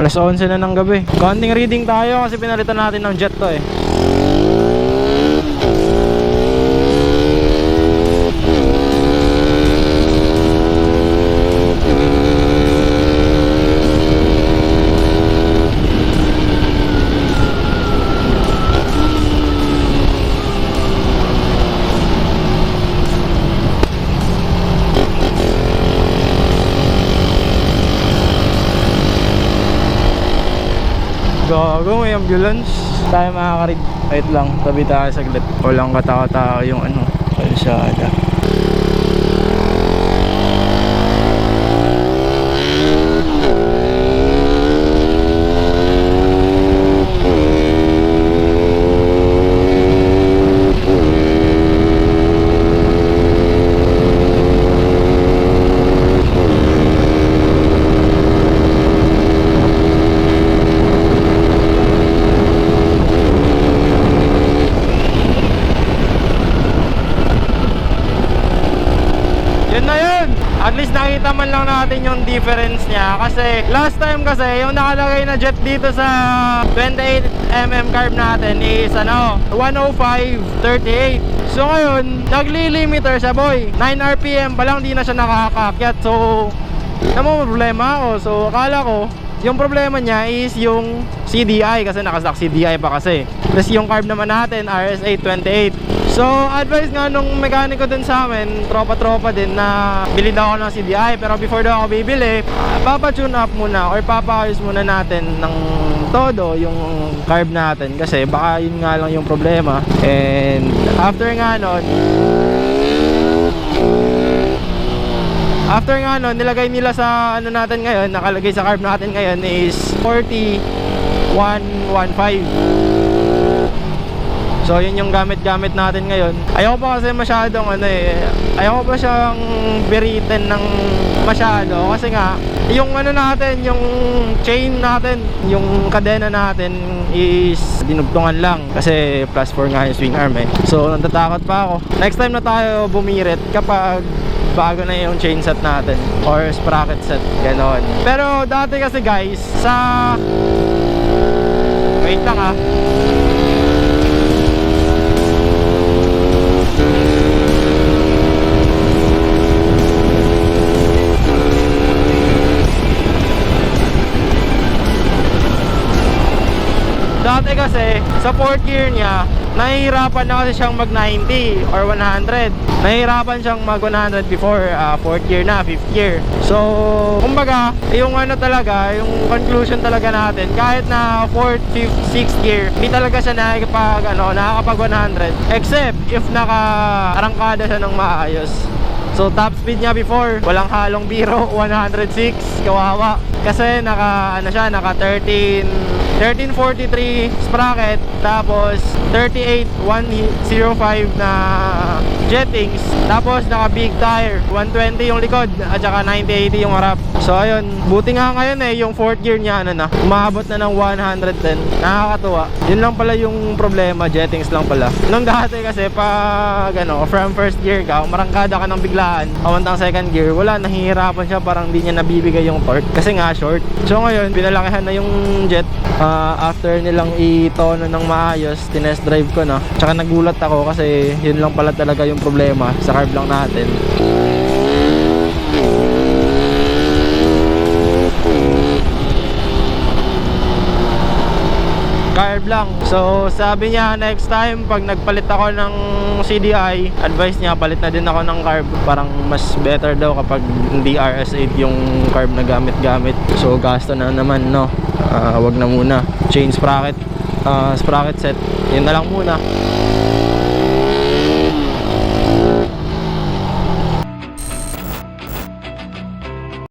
Alas 11 na ng gabi. Konting reading tayo kasi pinalitan natin ng jet to eh. Gago, may ambulance. Tayo makakarig. Wait lang, tabi tayo saglit. Walang katao-tao yung ano, kalsada. At least nakita man lang natin yung difference niya. Kasi last time kasi yung nakalagay na jet dito sa 28mm carb natin is ano, 105.38. So ngayon, nagli-limiter siya boy. 9 RPM pa lang di na siya nakakakyat. So, naman problema ako. So akala ko yung problema niya is yung CDI kasi nakastock CDI pa kasi. Tapos yung carb naman natin RS828. So advice nga nung mekaniko dun sa amin, tropa-tropa din, na bili daw ako ng CDI. Pero before daw ako bibili, papatune up muna or papaayos muna natin ng todo yung carb natin. Kasi baka yun nga lang yung problema. And after nga nun, nilagay nila sa ano natin ngayon, nakalagay sa carb natin ngayon is 41.15. So yun yung gamit-gamit natin ngayon. Ayoko pa kasi masyadong ayoko pa siyang biritin ng masyado. Kasi nga, yung ano natin, yung chain natin, yung kadena natin is dinugtungan lang. Kasi plus 4 nga yung swing arm eh. So natatakot pa ako. Next time na tayo bumirit kapag bago na yung chain set natin or sprocket set, ganon. Pero dati kasi guys, sa wait lang ah. Dati kasi, sa 4th gear niya, nahihirapan na kasi siyang mag 90 or 100. Nahihirapan siyang mag 100 before 4th gear na, 5th gear. So, kumbaga, yung ano talaga, yung conclusion talaga natin, kahit na 4th, 5th, 6th gear, hindi talaga siya nakakapag 100. Except if naka-arangkada siya ng maayos. So top speed niya before, walang halong biro, 106, kawawa. Kasi naka 1343 sprocket, tapos 38105 na jettings, tapos naka big tire, 120 yung likod at saka 9080 yung harap. So ayun, buti nga ngayon yung 4th gear niya umabot na ng 110. Nakakatuwa. Yun lang pala yung problema, jettings lang pala. Nung dati kasi pag from first gear ka, umarangkada ka ng biglaan, pamantang second gear, wala, nahihirapan siya, parang hindi niya nabibigay yung torque kasi nga short. So ngayon, pinalakihan na yung jet. After nilang itono ng maayos, tinest drive ko na. Tsaka nagulat ako kasi yun lang pala talaga yung problema sa carb lang natin. Carb lang. So sabi niya next time pag nagpalit ako ng CDI, advice niya palit na din ako ng carb. Parang mas better daw kapag hindi RS8 yung carb na gamit-gamit. So gasto na naman, no. Wag na muna. Chain sprocket set, yun na lang muna.